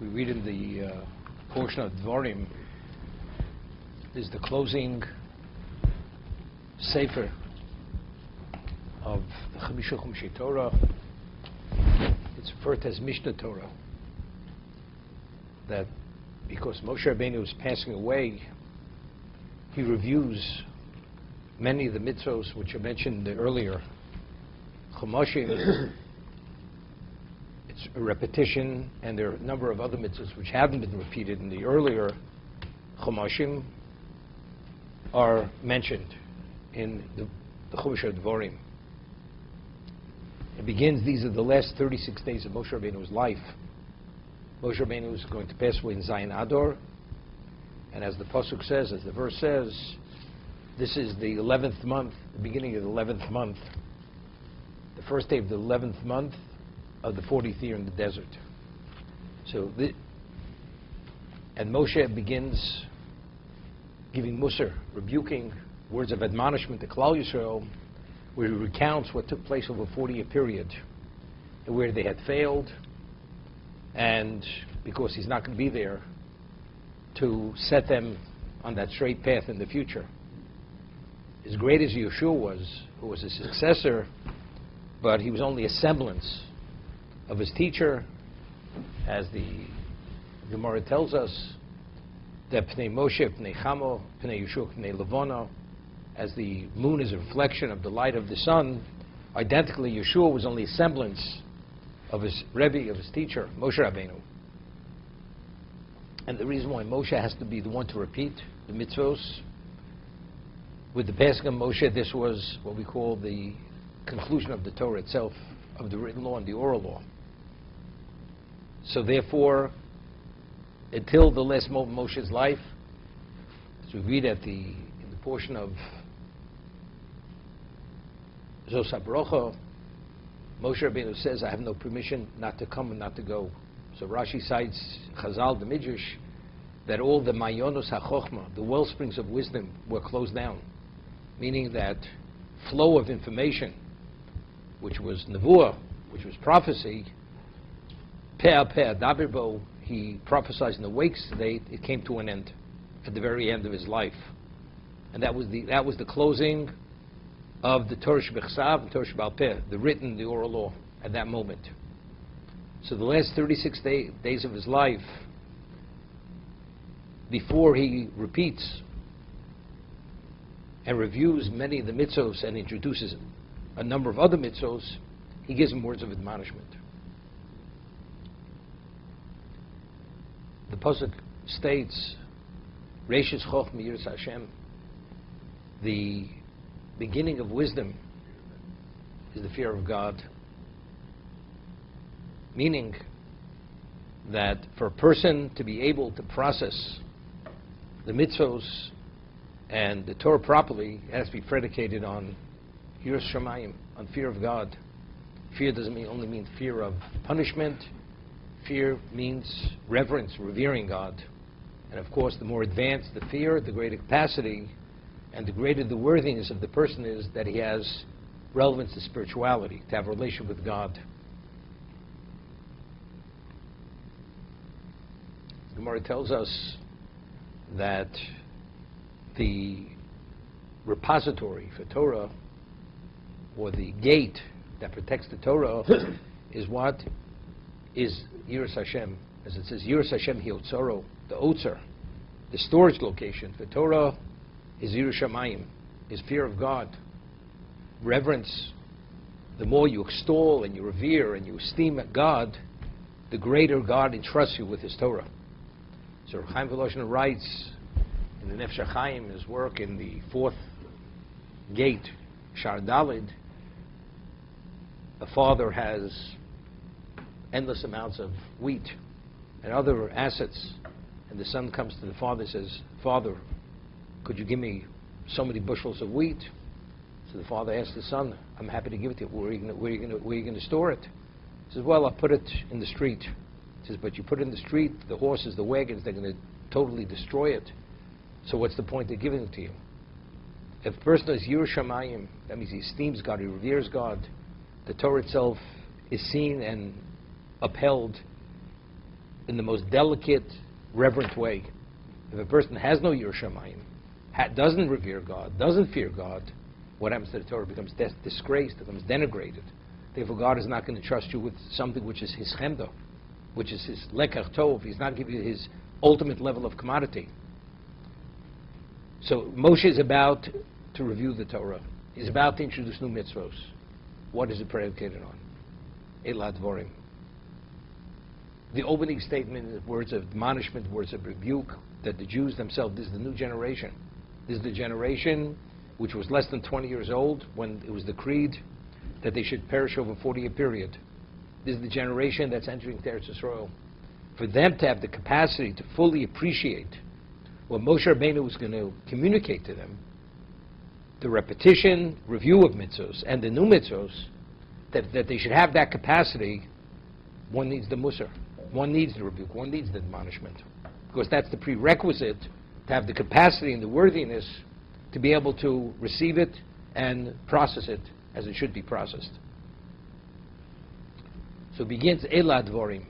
we read in the portion of Devarim is the closing sefer of the Chamisha Chumshei Torah. It's referred to as Mishnah Torah. That because Moshe Rabbeinu is passing away, he reviews many of the mitzvos which are mentioned earlier. Chumashim, it's a repetition, and there are a number of other mitzvos which haven't been repeated in the earlier Chumashim are mentioned in the Chumash Devarim. It begins, these are the last 36 days of Moshe Rabbeinu's life. Moshe Rabbeinu is going to pass away in Zayin Adar, and as the pasuk says, as the verse says, this is the 11th month, the beginning of the 11th month, the first day of the 11th month of the 40th year in the desert. So, and Moshe begins giving Musar, rebuking, words of admonishment to Klal Yisrael, where he recounts what took place over a 40-year period, and where they had failed, and because he's not going to be there to set them on that straight path in the future. As great as Yeshua was, who was his successor, but he was only a semblance of his teacher, as the Gemara tells us, that Pnei Moshe, Pnei Chamo, Pnei Yeshua, Pnei Levana, as the moon is a reflection of the light of the sun, identically Yeshua was only a semblance of his Rebbe, of his teacher, Moshe Rabbeinu. And the reason why Moshe has to be the one to repeat the mitzvos, with the passing of Moshe, this was what we call the conclusion of the Torah itself, of the written law and the oral law. So therefore, until the last moment of Moshe's life, as we read in the portion of Zos HaBrocha, Moshe Rabbeinu says, I have no permission not to come and not to go. So Rashi cites Chazal, the Midrash, that all the Mayonos HaChochma, the well springs of wisdom, were closed down, meaning that flow of information, which was Nevuah, which was prophecy, Pe'ah Pe'ah Dabirbo, he prophesied in the wake state, it came to an end, at the very end of his life. And that was the closing of the Torah Shebechsav and Torah Shebal Peh, the written, the oral law, at that moment. So the last 36 days of his life, before he repeats and reviews many of the mitzvos and introduces a number of other mitzvos, he gives them words of admonishment. The pasuk states, Reishis Chochma Yiras Hashem, the beginning of wisdom is the fear of God. Meaning that for a person to be able to process the mitzvos and the Torah properly, it has to be predicated on Yiras Shamayim, on fear of God. Fear doesn't only mean fear of punishment. Fear means reverence, revering God. And of course, the more advanced the fear, the greater capacity, and the greater the worthiness of the person is that he has relevance to spirituality, to have a relation with God. The Gemara tells us that the repository for Torah, or the gate that protects the Torah, is what? Is Yiras Hashem. As it says, Yiras Hashem Hiotzoro, the Otzer, the storage location for Torah is Yiras Shamayim, is fear of God. Reverence, the more you extol and you revere and you esteem God, the greater God entrusts you with His Torah. So Chaim Voloshin writes in the Nefesh HaChaim, his work in the fourth gate, Shar Dalid, a father has endless amounts of wheat and other assets, and the son comes to the father and says, Father, could you give me so many bushels of wheat? So the father asks the son, I'm happy to give it to you. Where are you going to store it? He says, well, I'll put it in the street. He says, but you put it in the street, the horses, the wagons, they're going to totally destroy it. So what's the point of giving it to you? If a person is Yiras Shamayim, that means he esteems God, he reveres God. The Torah itself is seen and upheld in the most delicate, reverent way. If a person has no Yirah Shamayim, doesn't revere God, doesn't fear God, what happens to the Torah? It becomes disgraced, it becomes denigrated. Therefore, God is not going to trust you with something which is His chemda, which is His lekach tov. He's not giving you His ultimate level of commodity. So Moshe is about to review the Torah. He's about to introduce new mitzvos. What is it predicated on? Elad Devarim. The opening statement, words of admonishment, words of rebuke, that the Jews themselves, this is the new generation. This is the generation which was less than 20 years old when it was decreed that they should perish over a 40-year period. This is the generation that's entering Eretz Yisrael. For them to have the capacity to fully appreciate what Moshe Rabbeinu was going to communicate to them, the repetition, review of mitzvos, and the new mitzvos, that they should have that capacity, one needs the musar, one needs the rebuke, one needs the admonishment. Because that's the prerequisite to have the capacity and the worthiness to be able to receive it and process it as it should be processed. So it begins Elad Devarim.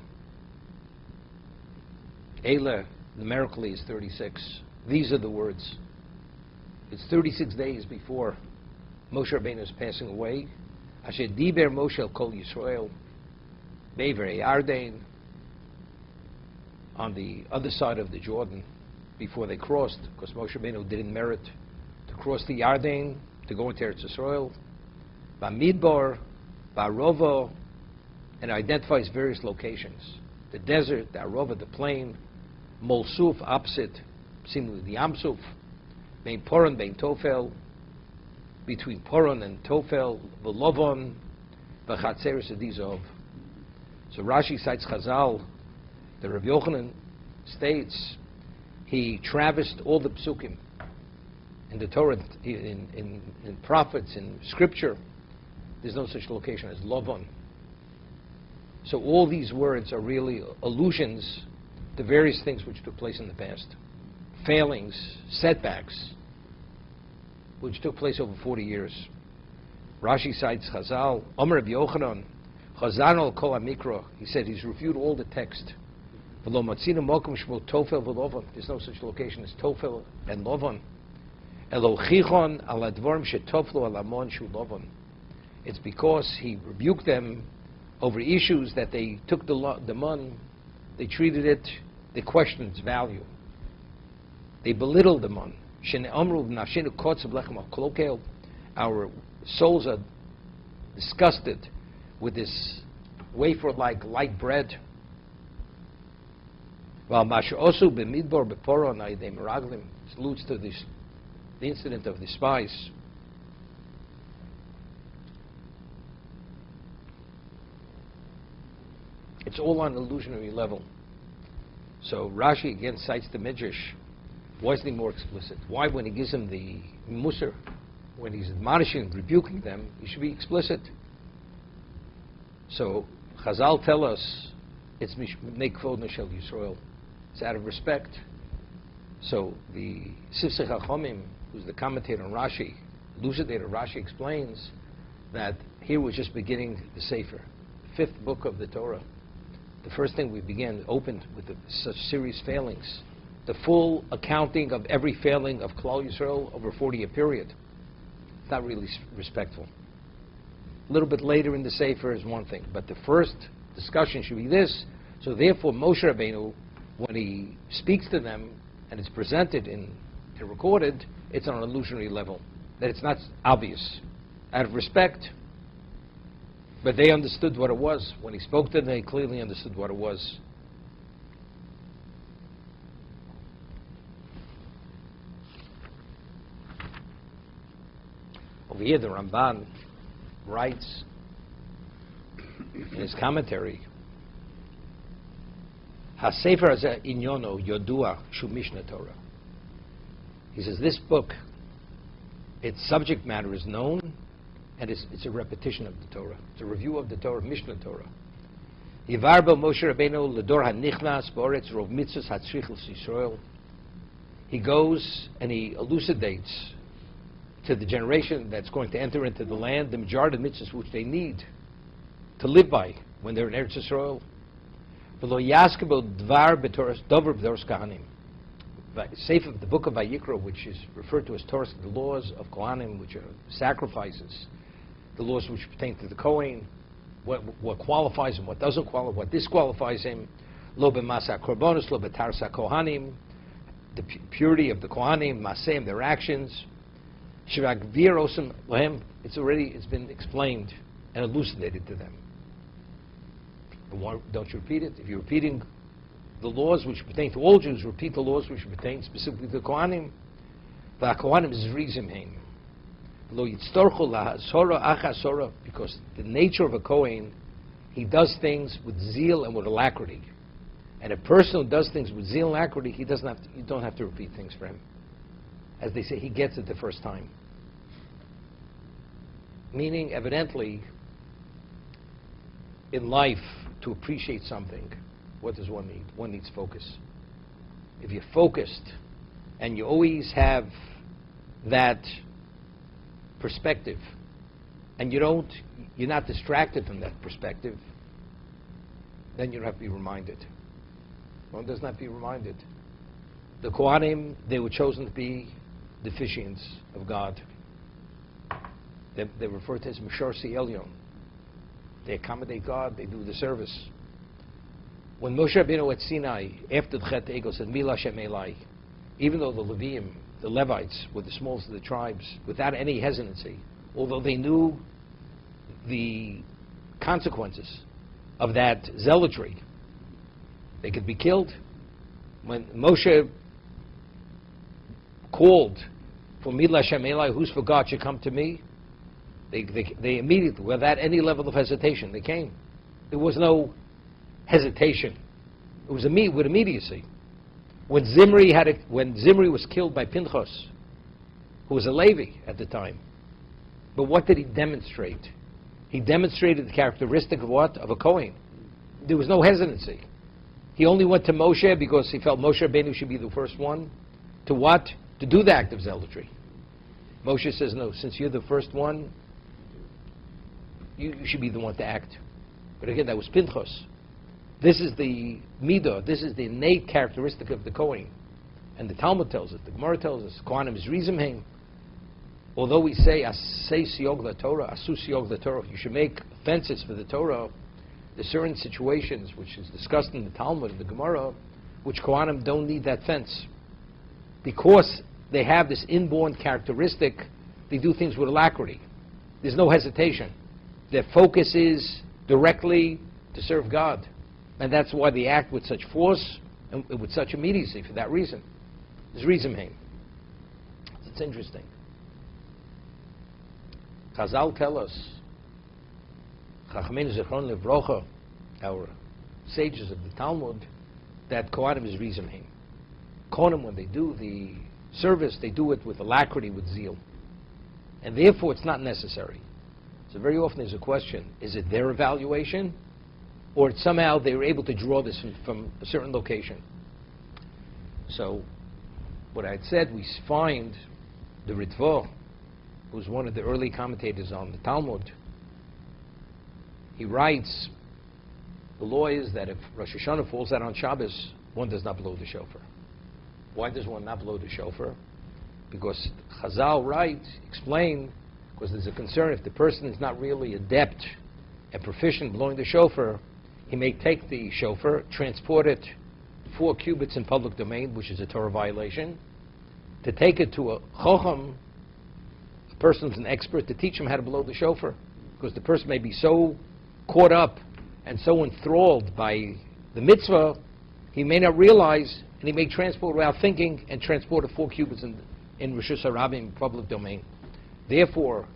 Ela, numerically, is 36. These are the words. It's 36 days before Moshe Rabbeinu is passing away. Asher diber Moshe el kol Yisrael, Be'er Yarden, on the other side of the Jordan, before they crossed, because Moshe Rabbeinu didn't merit to cross the Yarden to go into Eretz Yisrael. Bamidbar, Barovo, and identifies various locations: the desert, the Arova, the plain, Molsuf, opposite, seemingly the Amsuf, Bein Poron, Bein Tofel, between Poron and Tofel, Velovon, V'chatzeres Adizov. So Rashi cites Chazal. The Rabbi Yochanan states he traversed all the psukim in the Torah, in prophets, in scripture. There's no such location as Lovon. So all these words are really allusions to various things which took place in the past. Failings, setbacks, which took place over 40 years. Rashi cites Chazal, Omer Rabbi Yochanan, Chazan al Kol HaMikra. He said he's reviewed all the text. There's no such location as Tofel and Lovon. It's because he rebuked them over issues that they took the mun, they treated it, they questioned its value. They belittled the mun. Our souls are disgusted with this wafer-like light bread. While Masha'osu b'midbar b'poron ayidei meraglim alludes to the incident of the spies. It's all on an illusionary level. So Rashi again cites the Midrash. Why isn't he more explicit? Why, when he gives them the musar, when he's admonishing, rebuking them, he should be explicit? So Chazal tell us it's Mishmei Kvod Neshel Yisrael. It's out of respect. So the Sifsei Chachomim, who's the commentator on Rashi, elucidator Rashi, explains that here we're just beginning the Sefer, the 5th book of the Torah. The first thing we opened with such serious failings, the full accounting of every failing of Klal Yisrael over a 40-year period. It's not really respectful. A little bit later in the Sefer is one thing, but the first discussion should be this. So therefore, Moshe Rabbeinu, when he speaks to them and it's presented and recorded, it's on an illusionary level, that it's not obvious. Out of respect, but they understood what it was. When he spoke to them, they clearly understood what it was. Over here, the Ramban writes in his commentary, HaSefer Hazeh Inyono Yodua Shu Mishnah Torah. He says this book, its subject matter is known, and it's a repetition of the Torah. It's a review of the Torah, Mishnah Torah. Yivar bo Moshe Rabbeinu ledor hanichnas b'oretz rov mitzvos hatzrichos Yisrael. He goes and he elucidates to the generation that's going to enter into the land the majority of mitzvahs which they need to live by when they're in Eretz Yisrael. V'lo yaskebo dvar b'toras dover b'toras kahanim. Sefer, the book of Vayikra, which is referred to as Torah, the laws of Kohanim, which are sacrifices, the laws which pertain to the Kohen, what qualifies him, what doesn't qualify, what disqualifies him, lo b'masa korbanos, lo b'tarsa Kohanim, the purity of the Kohanim, maseim, their actions, shivak vir osem lohem, it's been explained and elucidated to them. Don't you repeat it? If you're repeating the laws which pertain to all Jews, repeat the laws which pertain specifically to the Kohanim. V'ha-Kohanim zrizim heim. Lo yitztorchu lahasora achasora, because the nature of a Kohen, he does things with zeal and with alacrity. And a person who does things with zeal and alacrity, you don't have to repeat things for him. As they say, he gets it the first time. Meaning, evidently, in life, to appreciate something, what does one need? One needs focus. If you're focused and you always have that perspective and you're not distracted from that perspective, then you don't have to be reminded. One does not be reminded. The Kohanim, they were chosen to be the deficients of God. They refer to as Mishorsi Elyon. They accommodate God, they do the service. When Moshe Rabbeinu at Sinai, after the Chet Egel, said, Mila Shem Elai, even though the Leviim, the Levites, were the smallest of the tribes, without any hesitancy, although they knew the consequences of that zealotry, they could be killed. When Moshe called for Mila Shem Elai, who's for God should come to me, they immediately, without any level of hesitation, they came. There was no hesitation. It was with immediacy. When Zimri was killed by Pinchas, who was a Levi at the time, but what did he demonstrate? He demonstrated the characteristic of what? Of a Kohen. There was no hesitancy. He only went to Moshe because he felt Moshe Rabbeinu should be the first one to what? To do the act of zealotry. Moshe says, no, since you're the first one, you should be the one to act. But again, that was Pinchas. This is the midah, this is the innate characteristic of the Kohen. And the Talmud tells us, the Gemara tells us, Kohanim is rizim heim. Although we say, asay siyog la Torah, asu siyog la Torah, you should make fences for the Torah, there's certain situations, which is discussed in the Talmud and the Gemara, which Kohanim don't need that fence. Because they have this inborn characteristic, they do things with alacrity. There's no hesitation. Their focus is directly to serve God. And that's why they act with such force and with such immediacy, for that reason. There's reason heim. It's interesting. Chazal tell us, Chachamim Zichron Livrocha, our sages of the Talmud, that Kohanim is reason heim. Kohanim, when they do the service, they do it with alacrity, with zeal. And therefore it's not necessary. So very often there's a question, is it their evaluation? Or somehow they were able to draw this from a certain location. So what I had said, we find the Ritva, who's one of the early commentators on the Talmud, he writes, the law is that if Rosh Hashanah falls out on Shabbos, one does not blow the shofar. Why does one not blow the shofar? Because Chazal explain, because there's a concern if the person is not really adept and proficient blowing the shofar, he may take the shofar, transport it 4 cubits in public domain, which is a Torah violation, to take it to a chocham, a person who's an expert, to teach him how to blow the shofar. Because the person may be so caught up and so enthralled by the mitzvah, he may not realize, and he may transport without thinking, and transport it 4 cubits in Rishus HaRabim, public domain. Therefore,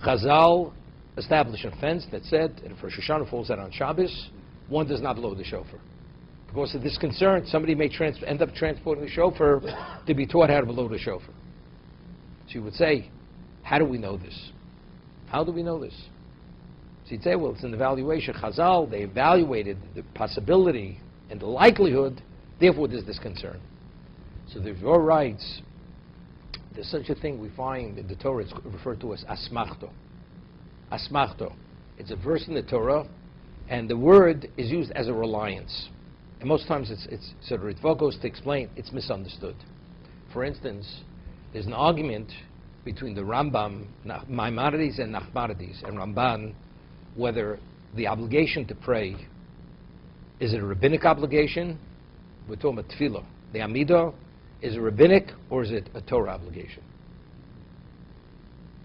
Chazal established a fence that said, if Rosh Hashanah falls out on Shabbos, one does not blow the shofar. Because of this concern, somebody may end up transporting the shofar to be taught how to blow the shofar. So you would say, how do we know this? How do we know this? So you'd say, well, it's an evaluation. Chazal, they evaluated the possibility and the likelihood, therefore there's this concern. So the Ritva writes, there's such a thing we find in the Torah, it's referred to as asmachto. Asmachto. It's a verse in the Torah And the word is used as a reliance. And most times it's sort of Ritvokos to explain it's misunderstood. For instance, there's an argument between the Rambam, Maimonides and Nachmanides, and Ramban, whether the obligation to pray, is it a rabbinic obligation? We're talking about tefillah. The Amidah, is it rabbinic or is it a Torah obligation?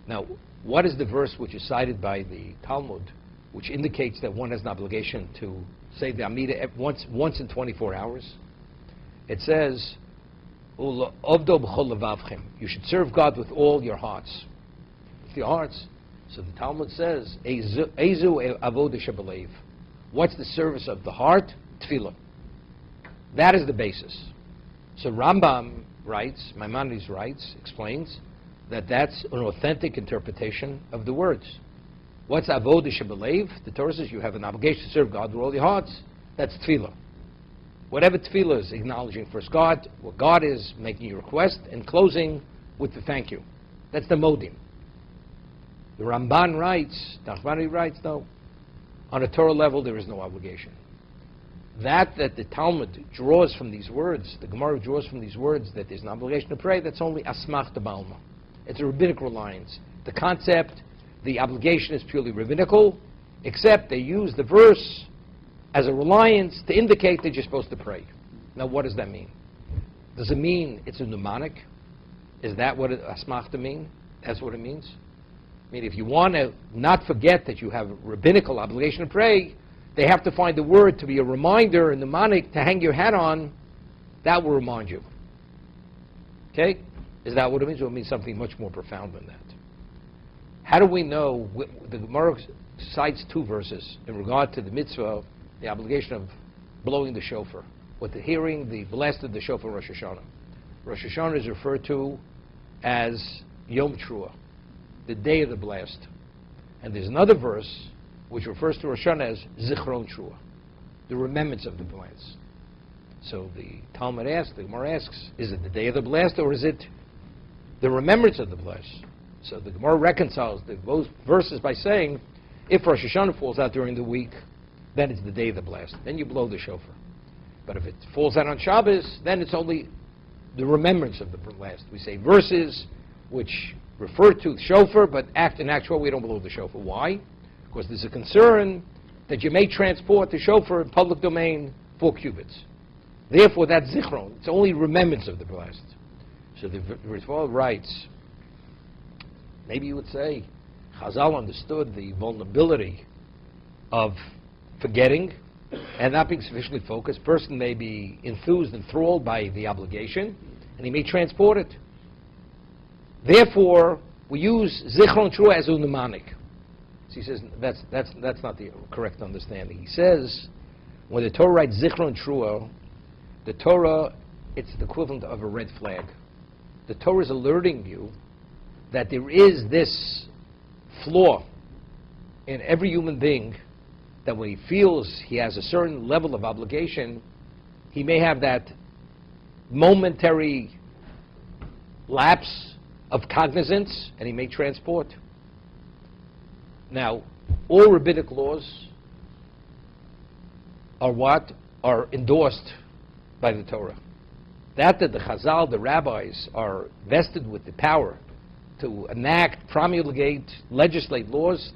Now, what is the verse which is cited by the Talmud, which indicates that one has an obligation to say the Amidah once in 24 hours? It says, you should serve God with all your hearts. With your hearts. So the Talmud says, what's the service of the heart? Tefillah. That is the basis. So Rambam writes, Maimonides writes, explains, that that's an authentic interpretation of the words. What's avodah shebelev? The Torah says you have an obligation to serve God with all your hearts. That's tefillah. Whatever tefillah is, acknowledging first God, what God is, making your request, and closing with the thank you. That's the modim. The Ramban writes, Nachmanides writes, no. On a Torah level, there is no obligation. That the Talmud draws from these words, the Gemara draws from these words that there's an obligation to pray, that's only asmach b'alma. It's a rabbinic reliance. The concept, the obligation is purely rabbinical, except they use the verse as a reliance to indicate that you're supposed to pray. Now, what does that mean? Does it mean it's a mnemonic? Is that what asmachta mean? That's what it means? I mean, if you want to not forget that you have a rabbinical obligation to pray, they have to find the word to be a reminder, a mnemonic, to hang your hat on. That will remind you. Okay? Is that what it means? Or it means something much more profound than that? How do we know? The Gemara cites two verses in regard to the mitzvah, the obligation of blowing the shofar, with the hearing the blast of the shofar Rosh Hashanah. Rosh Hashanah is referred to as Yom Trua, the day of the blast. And there's another verse which refers to Rosh Hashanah as Zichron Trua, the remembrance of the blast. So the Talmud asks, the Gemara asks, is it the day of the blast or is it the remembrance of the blast? So the Gemara reconciles both verses by saying, if Rosh Hashanah falls out during the week, then it's the day of the blast. Then you blow the shofar. But if it falls out on Shabbos, then it's only the remembrance of the blast. We say verses which refer to the shofar, but in actual we don't blow the shofar. Why? Because there's a concern that you may transport the shofar in public domain 4 cubits. Therefore, that's zichron. It's only remembrance of the blast. So the Ritva writes, maybe you would say, Chazal understood the vulnerability of forgetting and not being sufficiently focused. Person may be enthused, enthralled by the obligation, and he may transport it. Therefore, we use zichron trua as a mnemonic. So he says that's not the correct understanding. He says when the Torah writes zichron trua, the Torah, it's the equivalent of a red flag. The Torah is alerting you that there is this flaw in every human being, that when he feels he has a certain level of obligation, he may have that momentary lapse of cognizance, and he may transport. Now, all rabbinic laws are endorsed by the Torah. That the Chazal, the rabbis, are vested with the power to enact, promulgate, legislate laws,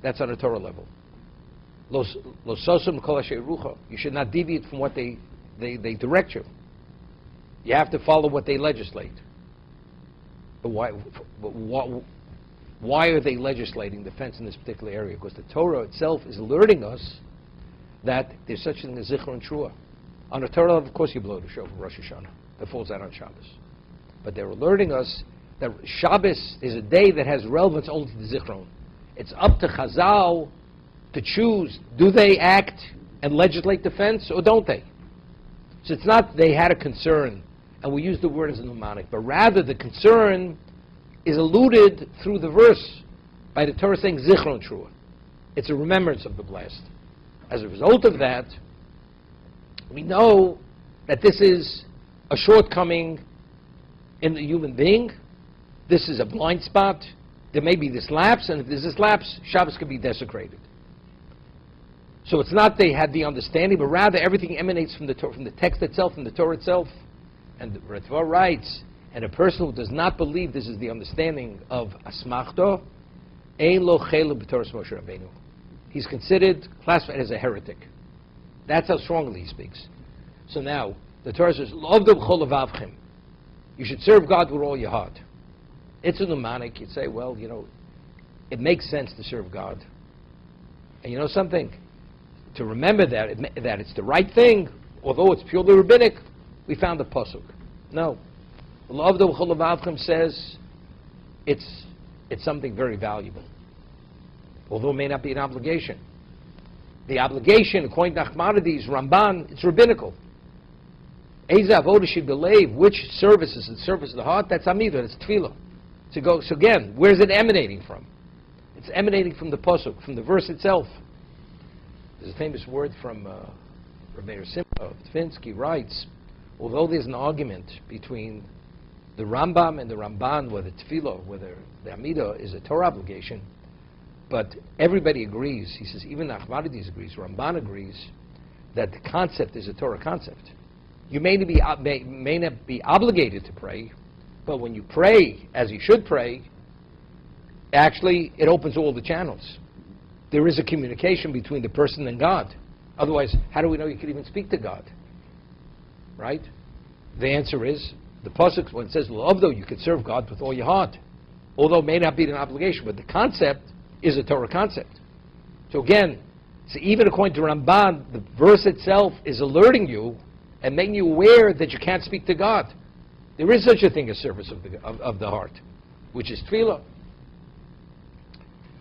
that's on a Torah level. You should not deviate from what they direct you. You have to follow what they legislate. But why are they legislating defense in this particular area? Because the Torah itself is alerting us that there's such a thing as zichron trua. On a Torah level, of course, you blow the shofar Rosh Hashanah. That falls out on Shabbos. But they're alerting us that Shabbos is a day that has relevance only to the zichron. It's up to Chazal to choose, do they act and legislate defense or don't they? So it's not they had a concern and we use the word as a mnemonic, but rather the concern is alluded through the verse by the Torah saying zichron trua. It's a remembrance of the blast. As a result of that, we know that this is a shortcoming in the human being. This is a blind spot. There may be this lapse, and if there's this lapse, Shabbos could be desecrated. So it's not they had the understanding, but rather everything emanates from the text itself, from the Torah itself. And the Ritva writes, and a person who does not believe this is the understanding of Asmachto, Ein lo chelu b'Torah Moshe Rabbeinu. He's considered, classified as a heretic. That's how strongly he speaks. So now, the Torah says, L'ovdo b'chol levavchem. You should serve God with all your heart. It's a mnemonic. You'd say, well, it makes sense to serve God. And you know something? To remember that it's the right thing, although it's purely rabbinic, we found a pasuk. No. L'ovdo b'chol levavchem says it's something very valuable, although it may not be an obligation. The obligation, according to Nachmanides, Ramban, it's rabbinical. Eza avoda shebelev, which service is the service of the heart? That's Amidah, that's Tefillah. So again, where's it emanating from? It's emanating from the pasuk, from the verse itself. There's a famous word from Rabbi Simcha Tvinsky writes, although there's an argument between the Rambam and the Ramban, whether Tefillah, whether the Amidah is a Torah obligation, but everybody agrees, he says, even Nachmanides agrees, Ramban agrees, that the concept is a Torah concept. You may not be obligated to pray, but when you pray as you should pray, actually it opens all the channels. There is a communication between the person and God. Otherwise, how do we know you can even speak to God? Right? The answer is, the pasuk, when it says L'ovdo, you can serve God with all your heart. Although it may not be an obligation, but the concept is a Torah concept. So again, even according to Ramban, the verse itself is alerting you and making you aware that you can't speak to God. There is such a thing as service of the heart, which is tefillah.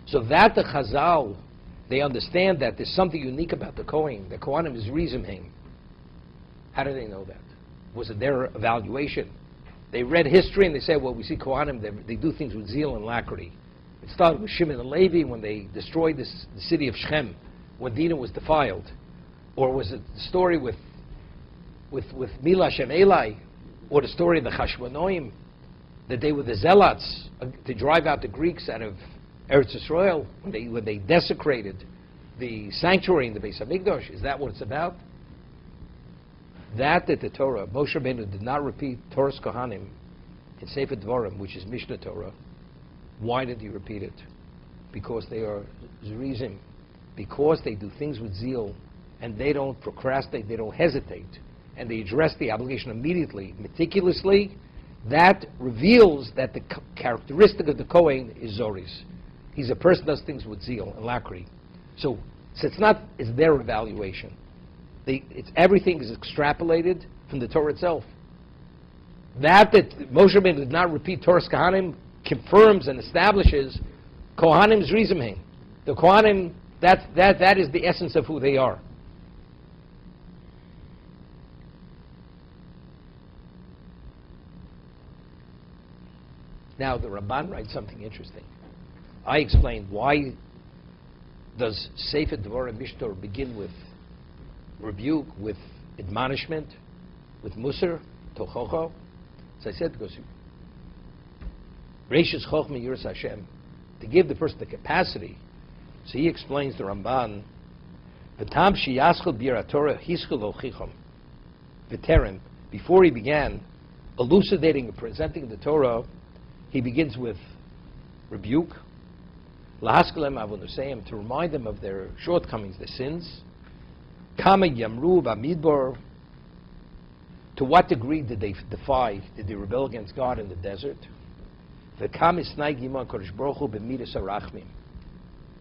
So that the Chazal, they understand that there's something unique about the Kohen. The Kohanim is rizimhim. How do they know that? Was it their evaluation? They read history and they say, well, we see Kohanim, they do things with zeal and alacrity. It started with Shimon and Levi when they destroyed the city of Shechem, when Dinah was defiled. Or was it the story with Mila Shem Eli, or the story of the Chashmonoim, that they were the zealots to drive out the Greeks out of Eretz Yisrael when they desecrated the sanctuary in the Beis Hamikdash? Is that what it's about? That the Torah, Moshe Rabbeinu did not repeat Torah's Kohanim in Sefer Devarim, which is Mishnah Torah. Why did he repeat it? Because they are Zerizim. Because they do things with zeal, and they don't procrastinate, they don't hesitate, and they address the obligation immediately, meticulously. That reveals that the characteristic of the Kohen is Zoris. He's a person who does things with zeal and alacrity. So it's their evaluation. Everything is extrapolated from the Torah itself. That Moshe Rabbeinu did not repeat Torah's Kohanim confirms and establishes Kohanim's Rizimim. The Kohanim, that is the essence of who they are. Now the Ramban writes something interesting. I explained why does Sefer Devarim Mishnah begin with rebuke, with admonishment, with musar, tochocho. As I said, because Reishis Chochma Yiras Hashem, to give the person the capacity. So he explains the Ramban, V'tam sheyaschel b'yirat Torah hischel lochichom. V'terem, before he began elucidating and presenting the Torah, he begins with rebuke, lahaskelem avonoseim, to remind them of their shortcomings, their sins. Kama yamru b'midbar, to what degree did they rebel against God in the desert? V'kam isnai gimon kodesh baruch hu b'midas harachmim,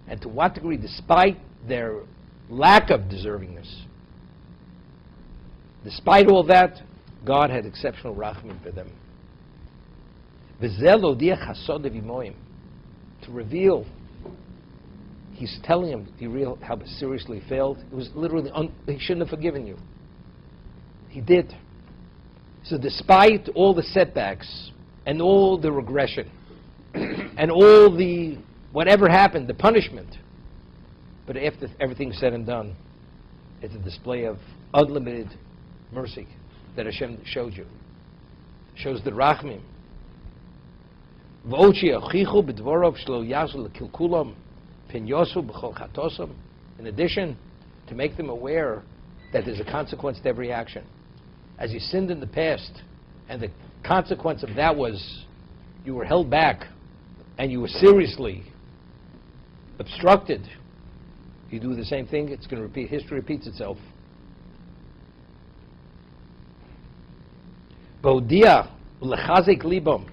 and to what degree, despite their lack of deservingness, despite all that, God had exceptional rachmim for them. V'zel odiach hasod evimoim, to reveal. He's telling him, do you realize how seriously he failed? It was literally, he shouldn't have forgiven you. He did. So despite all the setbacks, and all the regression, and all the, whatever happened, the punishment, but after everything's said and done, it's a display of unlimited mercy that Hashem showed you. Shows the Rachmim. In addition, to make them aware that there's a consequence to every action. As you sinned in the past, and the consequence of that was you were held back, and you were seriously obstructed, you do the same thing, it's going to repeat. History repeats itself. Baudia lechazik libam,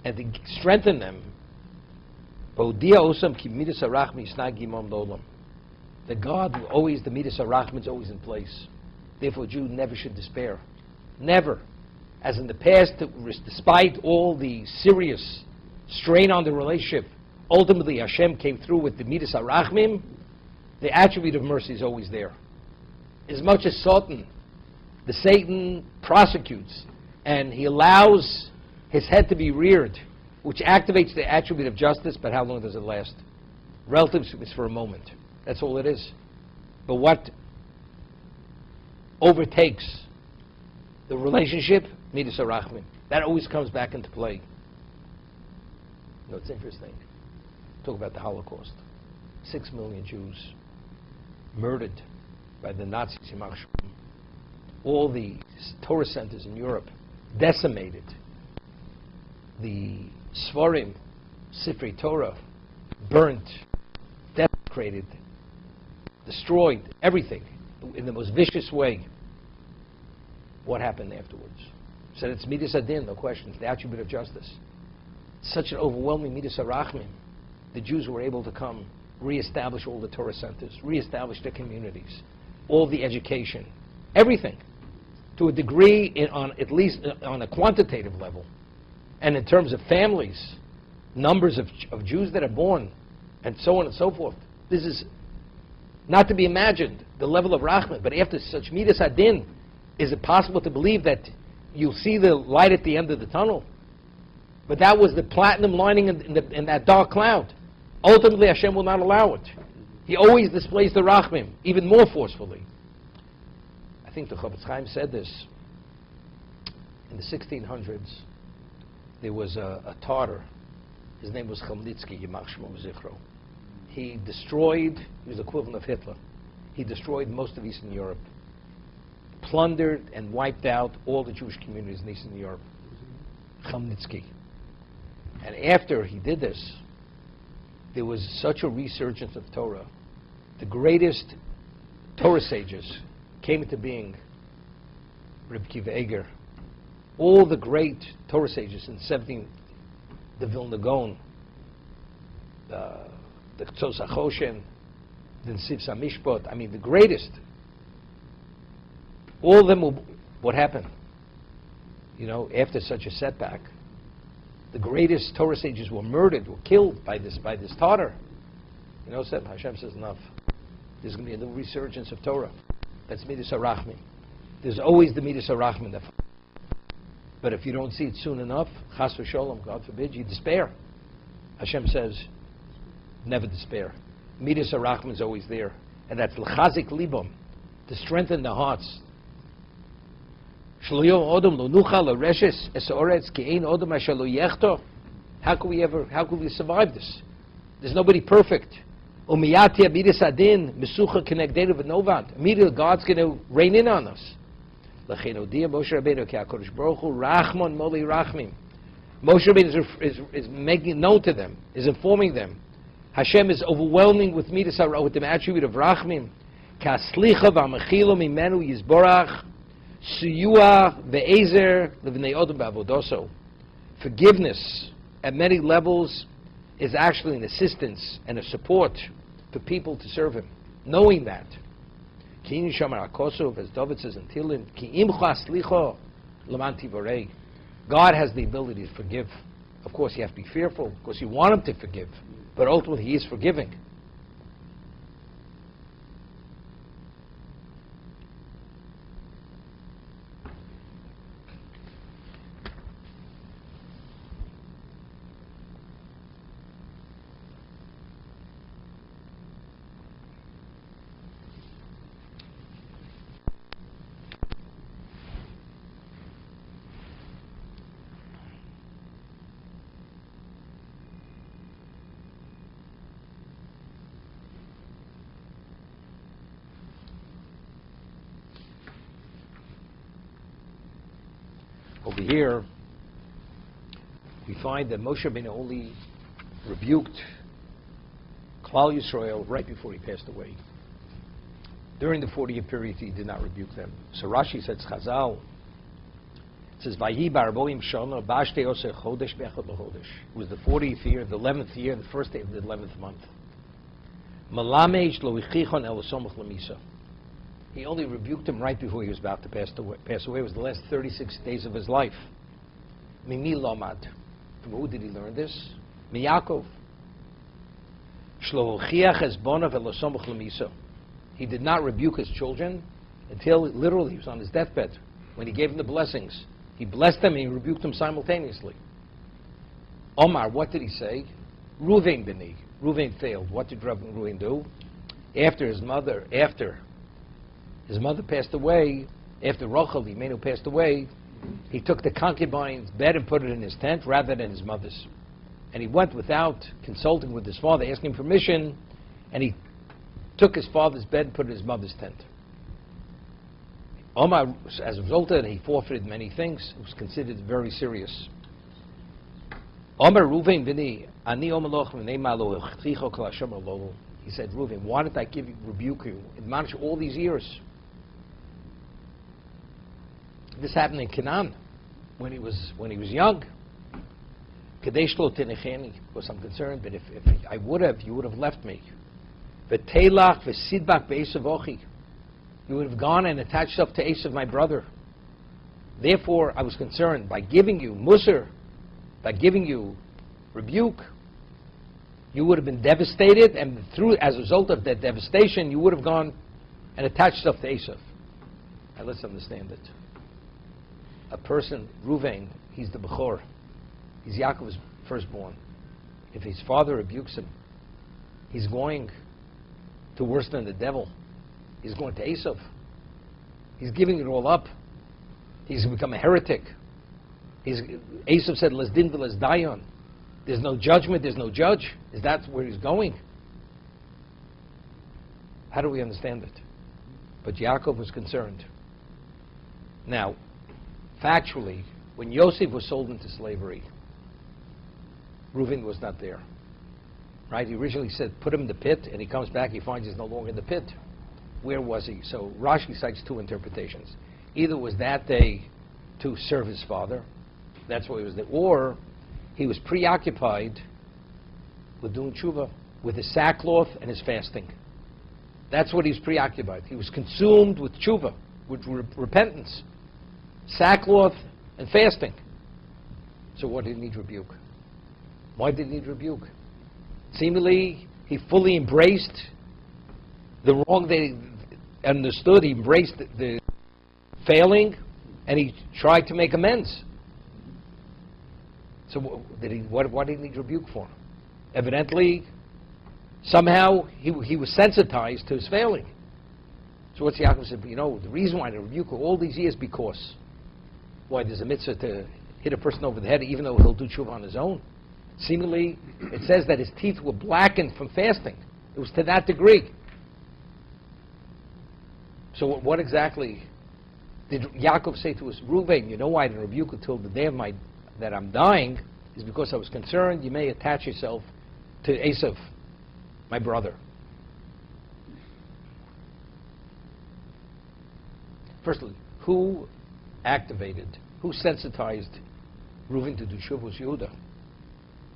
and to strengthen them. Baudia osam ki midas harachmi snag gimam lolam. The God who always, the midas harachmi is always in place. Therefore, a Jew never should despair. Never. As in the past, despite all the serious strain on the relationship, ultimately Hashem came through with the midas harachmim. The attribute of mercy is always there. As much as Satan prosecutes, and he allows his head to be reared, which activates the attribute of justice, but how long does it last? Relative is for a moment. That's all it is. But what overtakes the relationship? Midas harachmim. That always comes back into play. You know, it's interesting. Talk about the Holocaust. 6 million Jews murdered by the Nazis. All the Torah centers in Europe decimated. The Svarim, Sifrei Torah, burnt, desecrated, destroyed, everything in the most vicious way. What happened afterwards? Said it's midas adin, no question. It's the attribute of justice. Such an overwhelming midas harachmim. The Jews were able to come, reestablish all the Torah centers, reestablish their communities, all the education, everything, to a degree, at least on a quantitative level. And in terms of families, numbers of Jews that are born, and so on and so forth. This is not to be imagined, the level of rachman. But after such midas adin, is it possible to believe that you'll see the light at the end of the tunnel? But that was the platinum lining in that dark cloud. Ultimately, Hashem will not allow it. He always displays the rachmim, even more forcefully. I think the Chofetz Chaim said this. In the 1600s, there was a Tartar. His name was Kalatsky, Yimach Shmo Zichro. He was the equivalent of Hitler. He destroyed most of Eastern Europe, plundered and wiped out all the Jewish communities in Eastern Europe. Kalatsky. And after he did this, there was such a resurgence of Torah. The greatest Torah sages came into being. Reb Kiva Eger, all the great Torah sages in the 17th, the Vilna Gaon, the Tzos HaChoshen, the Nesiv Samishpot, I mean the greatest. All of them, what happened? You know, after such a setback, the greatest Torah sages were murdered, were killed by this Tartar. You know, Hashem says enough. There's going to be a new resurgence of Torah. That's midas harachmim. There's always the midas harachmim. But if you don't see it soon enough, chas v'sholom, God forbid, you despair. Hashem says, never despair. Midas harachmim is always there, and that's l'chazik libam, to strengthen the hearts. How can we survive this? There's nobody perfect. Immediately God's going to rain in on us. Moshe Rabbeinu is making it known to them, is informing them. Hashem is overwhelming with midas with the attribute of rachmim. Ka'aslicha v'amechilo mimenu yizborach. Forgiveness at many levels is actually an assistance and a support for people to serve Him. Knowing that. As David says in Tehillim, God has the ability to forgive. Of course, you have to be fearful because you want Him to forgive. But ultimately, He is forgiving. Over here, we find that Moshe Rabbeinu only rebuked Klal Yisrael right before he passed away. During the 40-year period, he did not rebuke them. So Rashi says, Chazal, it says, Vayi barboim shana b'ashtei oseh chodesh b'echad l'chodesh. It was the 40th year, the 11th year, the first day of the 11th month. Malamej lo ichichon el somuch lemisa. He only rebuked him right before he was about to pass away. It was the last 36 days of his life. Mimi lomad. From who did he learn this? Miyakov. Shlo uchiach esbonav el somuch lemisa. He did not rebuke his children until literally he was on his deathbed. When he gave them the blessings, he blessed them and he rebuked them simultaneously. Omar, what did he say? Ruvain b'ni. Ruvain failed. What did Ruvain do? After his mother passed away, after Rachel, Imenu, passed away, he took the concubine's bed and put it in his tent rather than his mother's. And he went without consulting with his father, asking permission, and he took his father's bed and put it in his mother's tent. Omar, as a result of it, he forfeited many things. It was considered very serious. Omar Ruvain b'ni, ani omaloch v'nei malo chicho kol Hashem alolu. He said, Ruvain, why did I rebuke you, admonish you all these years? This happened in Canaan when he was young. Kadesh lo tenecheni, because I'm concerned that if I would have, you would have left me. V'teilach v'sidbak be'esav ochi. You would have gone and attached yourself to Esav, my brother. Therefore, I was concerned by giving you musar, by giving you rebuke, you would have been devastated, and as a result of that devastation, you would have gone and attached yourself to Esav. Now let's understand it. A person, Ruvain, he's the Bechor. He's Yaakov's firstborn. If his father rebukes him, he's going to worse than the devil. He's going to Esav. He's giving it all up. He's become a heretic. Esav said, "Les din v'les dayan." There's no judgment. There's no judge. Is that where he's going? How do we understand it? But Yaakov was concerned. Now, factually, when Yosef was sold into slavery, Reuven was not there. Right? He originally said, "Put him in the pit," and he comes back. He finds he's no longer in the pit. Where was he? So Rashi cites two interpretations. Either was that day to serve his father, that's why he was there, or he was preoccupied with doing tshuva, with his sackcloth and his fasting. That's what he was preoccupied. He was consumed with tshuva, with repentance, sackcloth and fasting. So what did he need rebuke? Why did he need rebuke? Seemingly, he fully embraced the wrong they understood. He embraced the failing, and he tried to make amends. So what did he need rebuke for? Evidently, somehow he was sensitized to his failing. So what's Yaakov said? The reason why I rebuke all these years because why there's a mitzvah to hit a person over the head even though he'll do tshuva on his own. Seemingly, it says that his teeth were blackened from fasting. It was to that degree. So what exactly did Yaakov say to us? Reuven, you know why I didn't rebuke until the day that I'm dying is because I was concerned you may attach yourself to Esav, my brother. Firstly, who sensitized Reuven to do tshuva was Yehuda.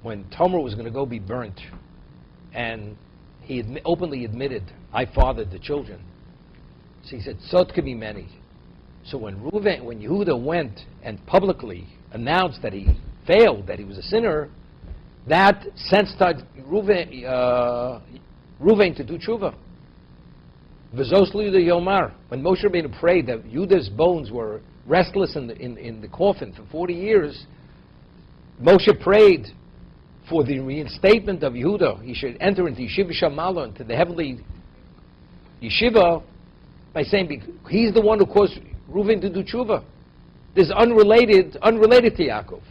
When Tamar was going to go be burnt, and he openly admitted, I fathered the children. So he said, Sot could be many. So when Yehuda went and publicly announced that he failed, that he was a sinner, that sensitized Reuven to do tshuva. V'zos Yehuda Yomar. When Moshe Rabbeinu prayed that Yehuda's bones were restless in the coffin for 40 years, Moshe prayed for the reinstatement of Yehuda. He should enter into Yeshiva Shamala, into the heavenly yeshiva, by saying he's the one who caused Reuven to do tshuva. This is unrelated to Yaakov.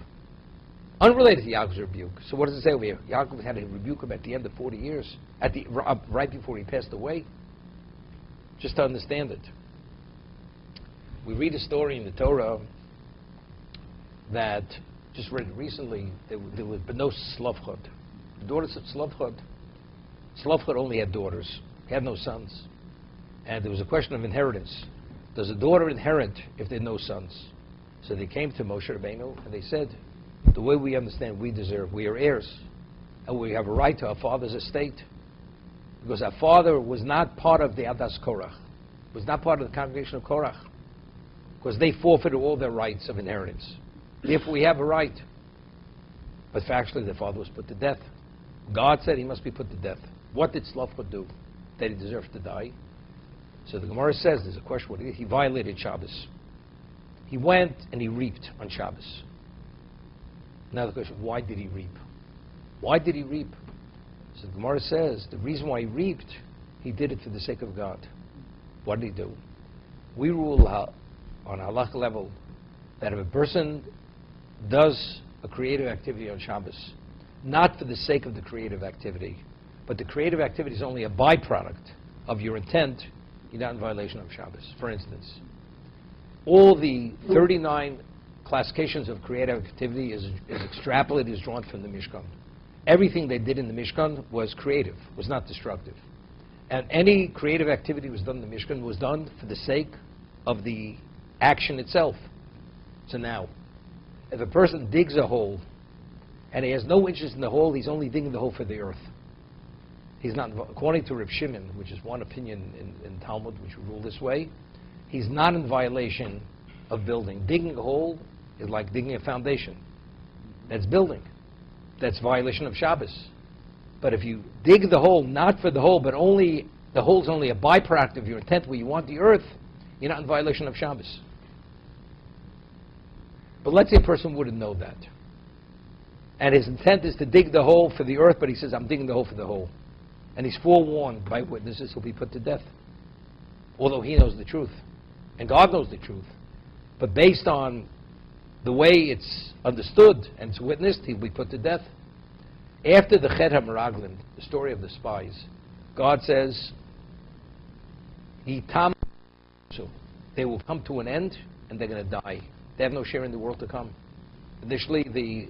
Unrelated to Yaakov's rebuke. So what does it say over here? Yaakov had to rebuke him at the end of 40 years, right before he passed away. Just to understand it. We read a story in the Torah that, just read it recently, there was no Slavchot. The daughters of Slavchot only had daughters. He had no sons. And there was a question of inheritance. Does a daughter inherit if there are no sons? So they came to Moshe Rabbeinu and they said, the way we understand we deserve, we are heirs. And we have a right to our father's estate. Because our father was not part of the Adas Korach. Was not part of the congregation of Korach. Because they forfeited all their rights of inheritance. Therefore we have a right. But factually the father was put to death. God said he must be put to death. What did Slavchot do that he deserved to die? So the Gemara says, there's a question, what he did? He violated Shabbos. He went and he reaped on Shabbos. Now the question, why did he reap? Why did he reap? So the Gemara says, the reason why he reaped, he did it for the sake of God. What did he do? We rule on halakha level that if a person does a creative activity on Shabbos, not for the sake of the creative activity, but the creative activity is only a byproduct of your intent, you're not in violation of Shabbos. For instance, all the 39 classifications of creative activity is extrapolated, is drawn from the Mishkan. Everything they did in the Mishkan was creative, was not destructive. And any creative activity was done in the Mishkan was done for the sake of the action itself. So now, if a person digs a hole and he has no interest in the hole, he's only digging the hole for the earth. He's not, according to Reb Shimon, which is one opinion in Talmud, which we rule this way, he's not in violation of building. Digging a hole is like digging a foundation. That's building. That's violation of Shabbos. But if you dig the hole, not for the hole, but only, the hole's only a byproduct of your intent where you want the earth, you're not in violation of Shabbos. But let's say a person wouldn't know that. And his intent is to dig the hole for the earth, but he says, I'm digging the hole for the hole. And he's forewarned by witnesses, he'll be put to death. Although he knows the truth. And God knows the truth. But based on the way it's understood and it's witnessed, he'll be put to death. After the Chet HaMeraglim, the story of the spies, God says, they will come to an end and they're going to die. They have no share in the world to come. Initially, the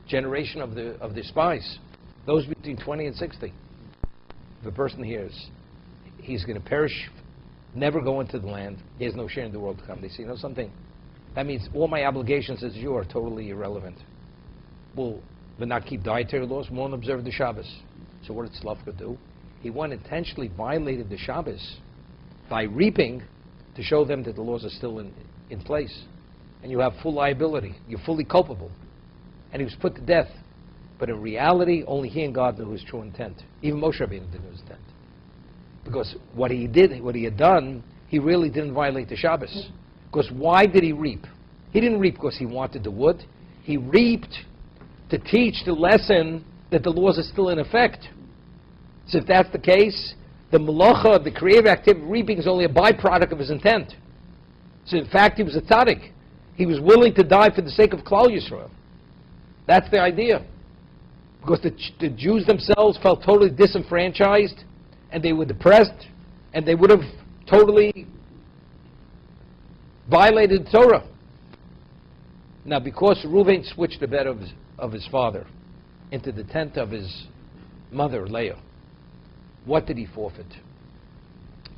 generation of the spies, those between 20 and 60. If a person hears he's going to perish, never go into the land, he has no share in the world to come. They say, you know something? That means all my obligations as you are totally irrelevant. We'll not keep dietary laws, we won't observe the Shabbos. So what did Slavka do? He went intentionally violated the Shabbos by reaping to show them that the laws are still in place. And you have full liability. You're fully culpable. And he was put to death. But in reality, only he and God knew his true intent. Even Moshe Rabbeinu didn't know his intent. Because what he had done, he really didn't violate the Shabbos. Because why did he reap? He didn't reap because he wanted the wood. He reaped to teach the lesson that the laws are still in effect. So if that's the case, the malacha, the creative activity, reaping is only a byproduct of his intent. So in fact, he was a tzaddik. He was willing to die for the sake of Klal Yisrael. That's the idea. Because the Jews themselves felt totally disenfranchised, and they were depressed, and they would have totally violated Torah. Now, because Reuven switched the bed of his father into the tent of his mother, Leah, what did he forfeit?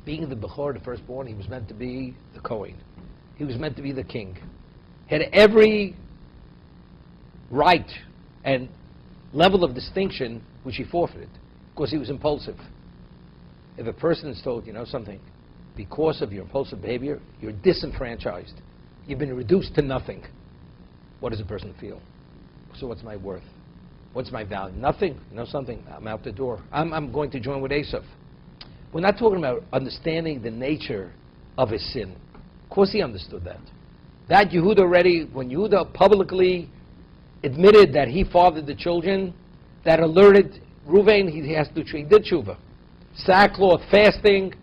Being the Bechor, the firstborn, he was meant to be the Kohen. He was meant to be the king. He had every right and level of distinction which he forfeited because he was impulsive. If a person is told, you know something, because of your impulsive behavior, you're disenfranchised. You've been reduced to nothing. What does a person feel? So what's my worth? What's my value? Nothing. You know something? I'm out the door. I'm going to join with Esav. We're not talking about understanding the nature of his sin. Of course he understood that. That Yehuda already, when Yehuda publicly admitted that he fathered the children, that alerted Reuven, he has to he did tshuva. Sackcloth, fasting,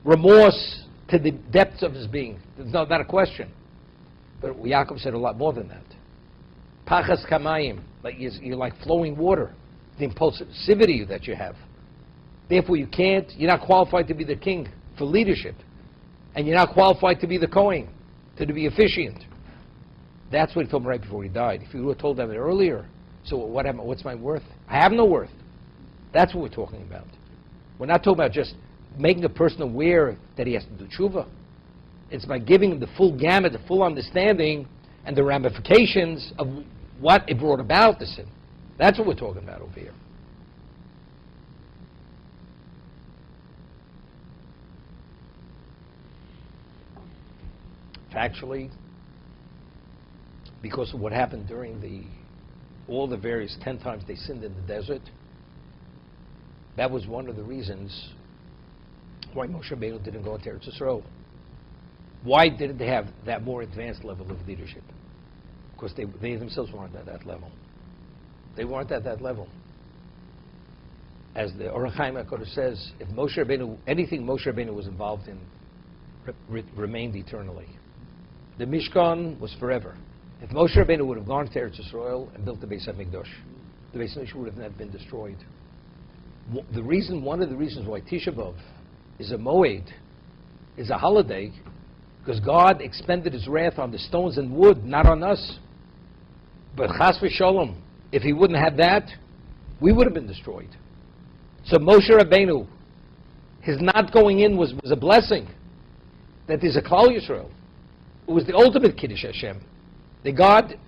remorse to the depths of his being. There's not a question. But Yaakov said a lot more than that. Pachas kamayim, like you're like flowing water, the impulsivity that you have. Therefore you're not qualified to be the king for leadership. And you're not qualified to be the Kohen, to be officiant. That's what he told them right before he died. If he would have told them it earlier, so what am I, what's my worth? I have no worth. That's what we're talking about. We're not talking about just making a person aware that he has to do tshuva. It's by giving him the full gamut, the full understanding, and the ramifications of what it brought about, the sin. That's what we're talking about over here. Factually, because of what happened during all the various 10 times they sinned in the desert, that was one of the reasons why Moshe Rabbeinu didn't go into Eretz Yisrael. Why didn't they have that more advanced level of leadership? Because they themselves weren't at that level. They weren't at that level. As the Orach Chaim HaKadosh says, if Moshe Rabbeinu, anything Moshe Rabbeinu was involved in remained eternally. The Mishkan was forever. If Moshe Rabbeinu would have gone to Eretz Yisrael and built the Beis HaMikdash, the Beis HaMikdash would have never been destroyed. One of the reasons why Tisha B'Av is a moed, is a holiday, because God expended His wrath on the stones and wood, not on us. But Chas v'Sholom, if He wouldn't have that, we would have been destroyed. So Moshe Rabbeinu, his not going in was a blessing. That is a Klal Yisrael. It was the ultimate Kiddush Hashem. The God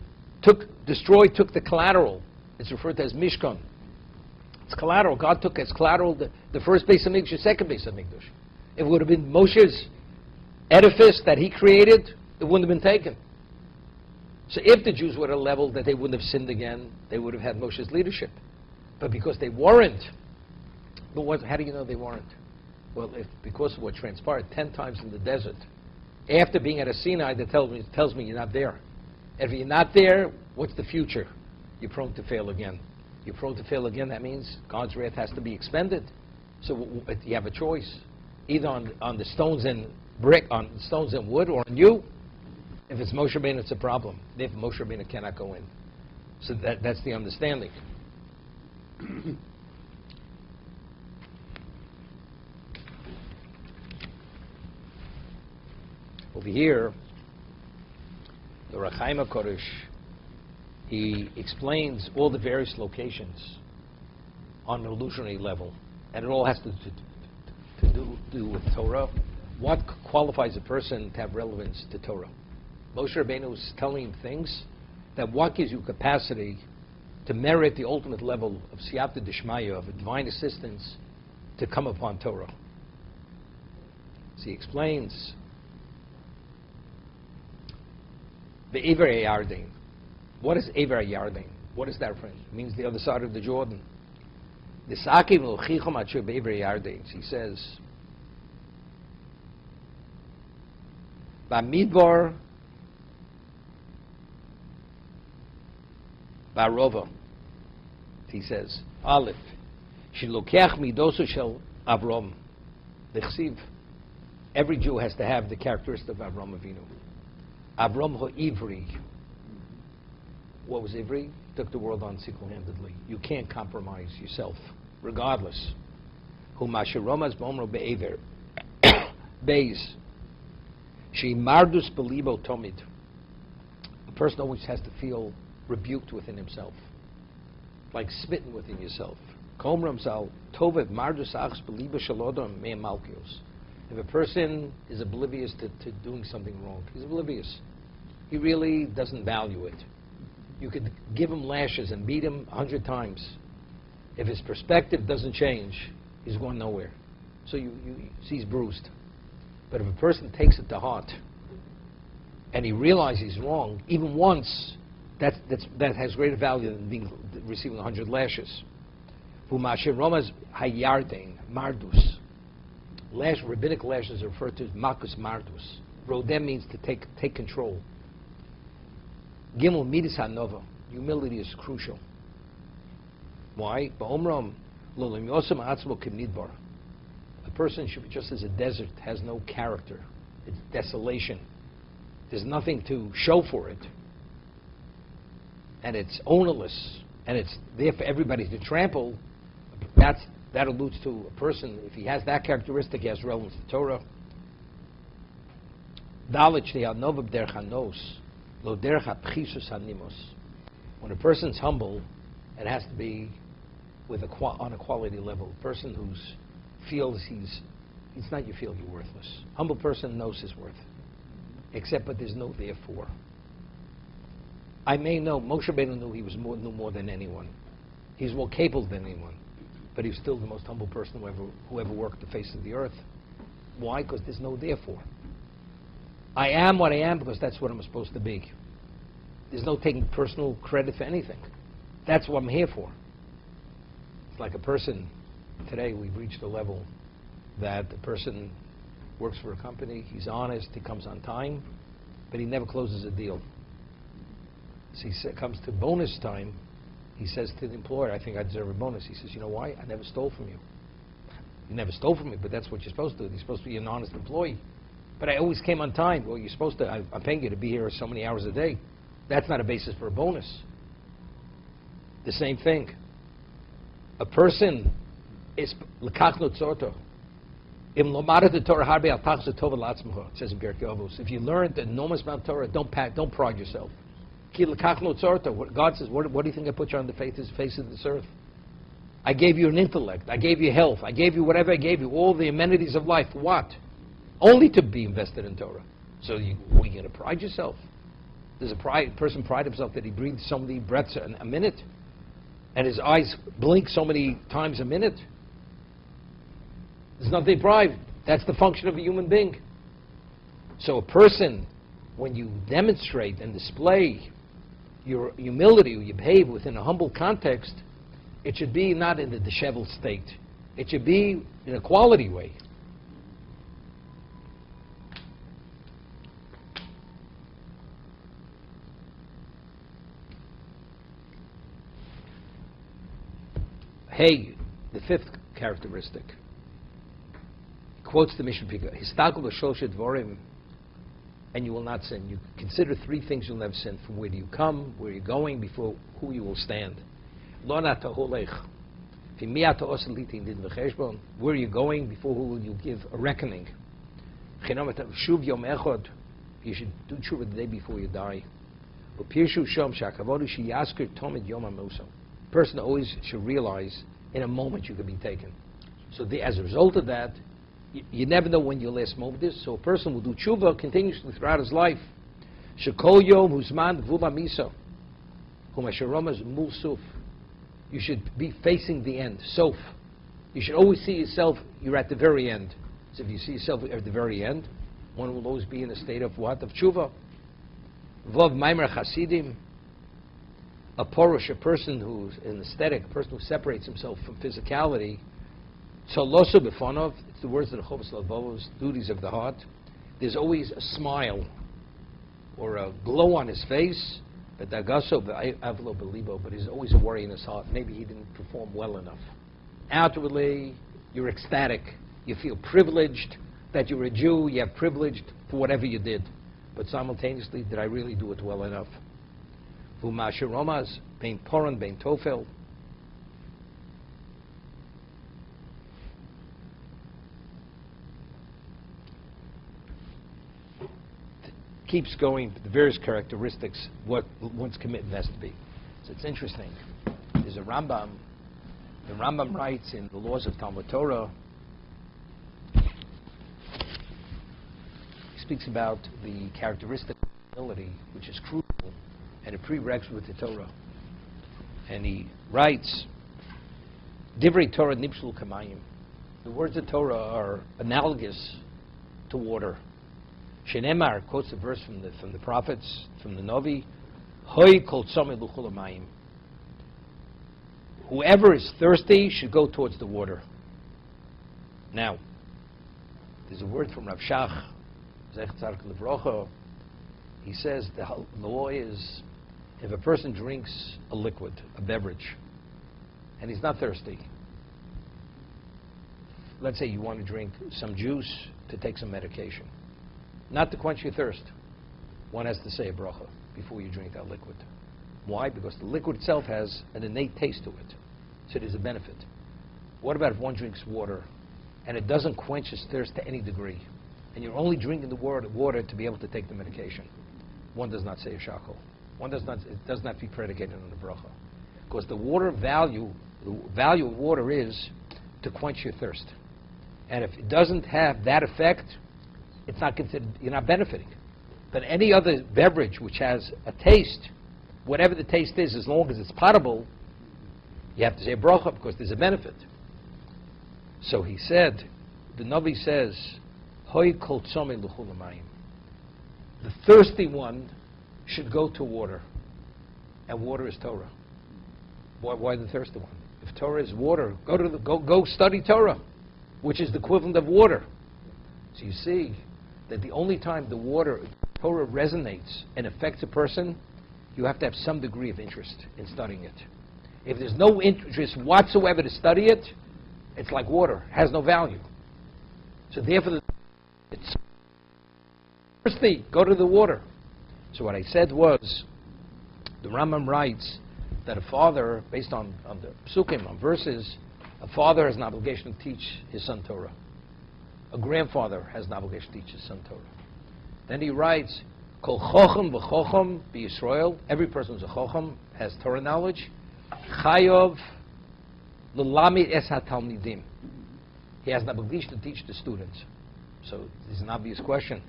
took the collateral. It's referred to as Mishkan. It's collateral. God took as collateral the first Beis HaMikdash, the second Beis HaMikdash. If it would have been Moshe's edifice that he created, it wouldn't have been taken. So if the Jews were at a level that they wouldn't have sinned again, they would have had Moshe's leadership. But because they weren't, how do you know they weren't? Well, because of what transpired 10 times in the desert, after being at a Sinai, that tells me you're not there. If you're not there, what's the future? You're prone to fail again. You're prone to fail again. That means God's wrath has to be expended. So you have a choice, either on the stones and on stones and wood, or on you. If it's Moshe Rabbeinu, it's a problem. If Moshe Rabbeinu cannot go in, so that's the understanding. Over here, the Orach Chaim HaKadosh, he explains all the various locations on an illusionary level, and it all has to do with Torah. What qualifies a person to have relevance to Torah? Moshe Rabbeinu is telling him things that what gives you capacity to merit the ultimate level of siyata d'shmaya, of divine assistance, to come upon Torah. So he explains the Ever Yarden. What is Ever Yarden? What is that, friend? It means the other side of the Jordan. The Sakim L'chichom Acher Be'Ever Yarden. He says, Bamidbar Barova. He says, Aleph, Shilokech Midosu Shel Avram. L'chsiv. Every Jew has to have the characteristic of Avram Avinu. Avram Ha'ivri. What was Ivri? He took the world on single-handedly. You can't compromise yourself, regardless. Humashiromas Bomro Be'ever. Beis. She Mardus Belibo Tomid. A person always has to feel rebuked within himself, like smitten within yourself. Komram Zal Tovet Mardus Achs Belibo Shalodom Me Malkios. If a person is oblivious to doing something wrong, he's oblivious. He really doesn't value it. You could give him lashes and beat him 100 times. If his perspective doesn't change, he's going nowhere. So you see he's bruised. But if a person takes it to heart and he realizes he's wrong, even once, that has greater value than receiving 100 lashes. Humashir Romas Hayardain Mardus. Rabbinic lashes are referred to as Makus Mardus. Rodem means to take control. Gimel Midis HaNova. Humility is crucial. Why? Ba'omram Lolim Yosem Atzmo Kimnidbar. A person should be just as a desert, has no character. It's desolation. There's nothing to show for it. And it's ownerless. And it's there for everybody to trample. That alludes to a person, if he has that characteristic, he has relevance to Torah. Dalit Shnei Novab Der Chanos. Lo derech hapchisus hanimos. When a person's humble, it has to be with on a quality level. A person who feels it's not you feel you're worthless. Humble person knows his worth. Except, but there's no therefore. I may know, Moshe Rabbeinu knew he knew more than anyone. He's more capable than anyone. But he's still the most humble person who ever walked the face of the earth. Why? Because there's no therefore. I am what I am because that's what I'm supposed to be. There's no taking personal credit for anything. That's what I'm here for. It's like a person, today we've reached a level that the person works for a company, he's honest, he comes on time, but he never closes a deal. So he comes to bonus time, he says to the employer, I think I deserve a bonus. He says, you know why? I never stole from you. You never stole from me, but that's what you're supposed to do. You're supposed to be an honest employee. But I always came on time. Well, you're supposed to, I'm paying you to be here so many hours a day. That's not a basis for a bonus. The same thing. A person is l'kach notzorto. Im lomad the Torah harbe al tachas tova latzmecha. It says in Pirkei Avos. If you learn the enormous amount of Torah, don't pride yourself. Ki l'kach notzorto. God says, what do you think I put you on the face of this earth? I gave you an intellect. I gave you health. I gave you whatever I gave you. All the amenities of life. What? Only to be invested in Torah. So are you going to pride yourself? Does a person pride himself that he breathes so many breaths a minute? And his eyes blink so many times a minute? There's nothing to pride. That's the function of a human being. So a person, when you demonstrate and display your humility, or you behave within a humble context, it should be not in the disheveled state. It should be in a quality way. Hey, the fifth characteristic. He quotes the Mishnah Pika. Histakel b'shoshet Devarim, and you will not sin. You consider three things you'll never sin. From where do you come, where you're going, before who you will stand. Lo nata holech. Where are you going, before who will you give a reckoning. Shuv yom echad. You should do tshuva the day before you die. Upirshu shom shakavodu sheyasker tomid yom hamuso. Person always should realize in a moment you could be taken. So as a result of that, you never know when your last moment is. So a person will do tshuva continuously throughout his life. Shekol yom huzman v'ula miso. Humasharomas mul suf. You should be facing the end. Sof. You should always see yourself, you're at the very end. So if you see yourself at the very end, one will always be in a state of what? Of tshuva. Vov maimer chasidim. A porush, a person who's an aesthetic, a person who separates himself from physicality. Tzolosu b'fonov, it's the words of the Chovos Levavos, duties of the heart. There's always a smile or a glow on his face, but dagaso b'avlo b'libo, but there's always a worry in his heart. Maybe he didn't perform well enough. Outwardly, you're ecstatic. You feel privileged that you're a Jew. You have privilege for whatever you did. But simultaneously, did I really do it well enough? V'mashiromas, bein poron, bein tofel. Keeps going, the various characteristics, what one's commitment has to be. So it's interesting. There's a Rambam. The Rambam writes in the laws of Talmud Torah, he speaks about the characteristic of humility, which is crucial and a prerequisite with the Torah. And he writes, Divrei Torah nipshul kamayim. The words of Torah are analogous to water. Shenemar quotes a verse from the prophets, from the Novi, Hoi kol tzomeh l'chul hamayim. Whoever is thirsty should go towards the water. Now, there's a word from Rav Shach, Zech Tzaddik Livrocha. He says the law is, if a person drinks a liquid, a beverage, and he's not thirsty, let's say you want to drink some juice to take some medication, not to quench your thirst, one has to say a bracha before you drink that liquid. Why? Because the liquid itself has an innate taste to it, so there's a benefit. What about if one drinks water and it doesn't quench his thirst to any degree, and you're only drinking the water to be able to take the medication? one does not say a shakel. One does not. It does not be predicated on the bracha, because the value of water is to quench your thirst, and if it doesn't have that effect, it's not considered. You're not benefiting. But any other beverage which has a taste, whatever the taste is, as long as it's potable, you have to say a bracha because there's a benefit. So he said, the Navi says, "Hoi kol tzomei l'chul hamayim." The thirsty one should go to water, and water is Torah. Why the thirsty one? If Torah is water, go study Torah, which is the equivalent of water. So you see that the only time Torah resonates and affects a person, you have to have some degree of interest in studying it. If there's no interest whatsoever to study it, it's like water, it has no value. So therefore, it's thirsty, go to the water. So what I said was, the Rambam writes that a father, based on the psukim, on verses, a father has an obligation to teach his son Torah. A grandfather has an obligation to teach his son Torah. Then he writes, Kol chochem v'chochem b'Yisrael, every person who's a chochem has Torah knowledge, chayov l'lamid es hatalmidim. He has an obligation to teach the students. So this is an obvious question.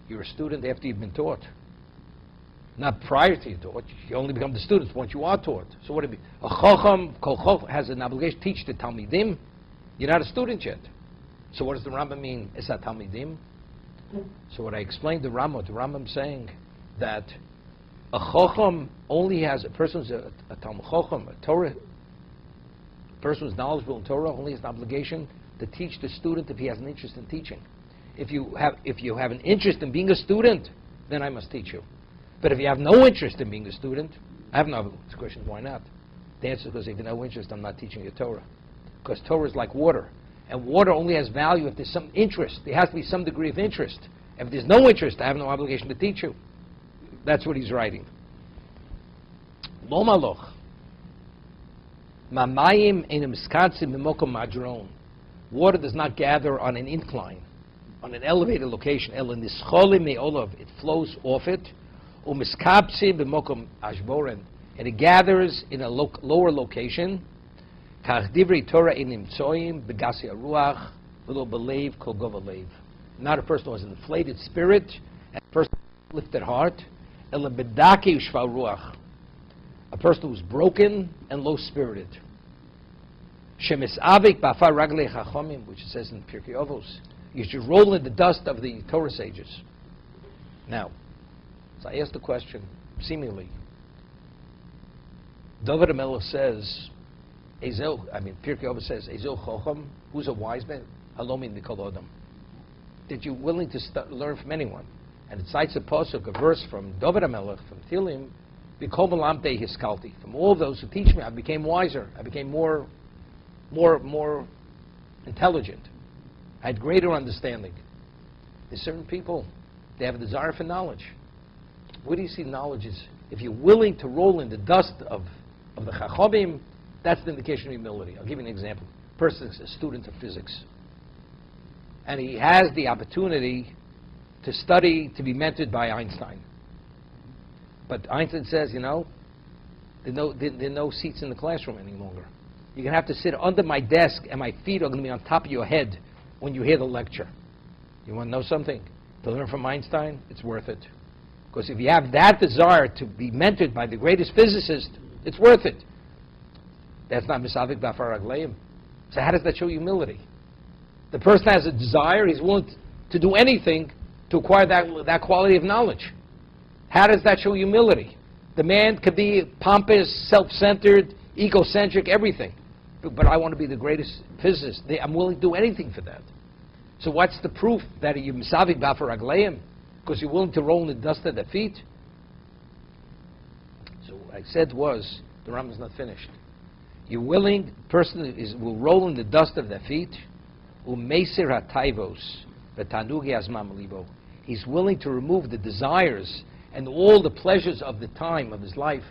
You're a student after you've been taught. Not prior to you taught. You only become the students once you are taught. So what do you mean? A chochem, kol chochem, has an obligation to teach the talmidim. You're not a student yet. So what does the Rambam mean? Es hatalmidim. So what I explained to Rambam saying that a chochem only has, a person who's a Talmud chochem, a Torah, a person who's knowledgeable in Torah only has an obligation to teach the student if he has an interest in teaching. If you have an interest in being a student, then I must teach you. But if you have no interest in being a student, I have no question, why not? The answer is because if you have no interest, I'm not teaching you Torah. Because Torah is like water. And water only has value if there's some interest. There has to be some degree of interest. If there's no interest, I have no obligation to teach you. That's what he's writing. Lo maloch. Mamayim einem skatsim b'mokom madron. Water does not gather on an incline, on an elevated location. El nischolim me'olav. It flows off it. Umiskapsim b'mokom ashboren. And it gathers in a lower location. Kach divrei Torah inim tzoyim begasi aruach v'lo belev kol gova lev. Not a person who has an inflated spirit and a person who has lifted heart. Ela bedaki ushval ruach. A person who's broken and low-spirited. Shemis avik ba'afar raglei chachomim, which it says in Pirkei Avos. You should roll in the dust of the Torah sages. Now, so I asked the question, seemingly, David HaMelech says, Pirkei Avos says, Ezel Chocham, who's a wise man? Halomi Nikol Adam. That you're willing to learn from anyone. And it cites a pasuk, a verse from David HaMelech, from Tehillim, B'kol Melamdei Hiskalti. From all those who teach me, I became wiser. I became more intelligent. I had greater understanding. There's certain people, they have a desire for knowledge. Where do you see knowledge is? If you're willing to roll in the dust of the Chachamim, that's the indication of humility. I'll give you an example. A person is a student of physics. And he has the opportunity to study, to be mentored by Einstein. But Einstein says, there are no seats in the classroom any longer. You're going to have to sit under my desk and my feet are going to be on top of your head when you hear the lecture. You want to know something? To learn from Einstein, it's worth it. Because if you have that desire to be mentored by the greatest physicist, it's worth it. That's not misavik b'afar ragleim. So how does that show humility? The person has a desire, he's willing to do anything to acquire that quality of knowledge. How does that show humility? The man could be pompous, self-centered, egocentric, everything. But I want to be the greatest physicist. I'm willing to do anything for that. So what's the proof that you're misavik b'afar ragleim? Because you're willing to roll in the dust at their feet? So what I said was, the Rambam is not finished. You're willing, the person will roll in the dust of their feet, u'meisir ha'taivos, v'tanugi azmam libo. He's willing to remove the desires and all the pleasures of the time of his life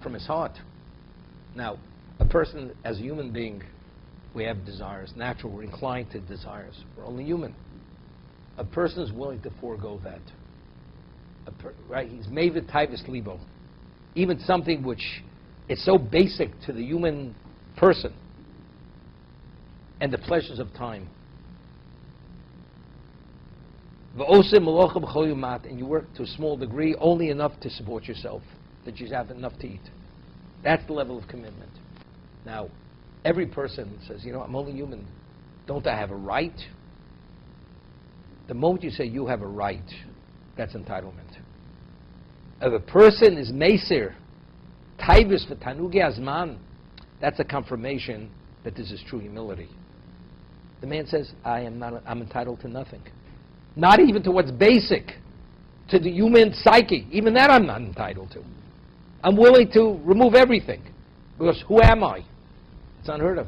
from his heart. Now, a person, as a human being, we have desires. Natural, we're inclined to desires. We're only human. A person is willing to forego that. right? He's Mavid Taivus Libo. Even something which is so basic to the human person and the pleasures of time. And you work to a small degree, only enough to support yourself, that you have enough to eat. That's the level of commitment. Now, every person says, I'm only human. Don't I have a right? The moment you say you have a right, that's entitlement. If a person is meser, taivus v'tanugi azman, that's a confirmation that this is true humility. The man says, I'm entitled to nothing. Not even to what's basic to the human psyche. Even that I'm not entitled to. I'm willing to remove everything. Because who am I? It's unheard of.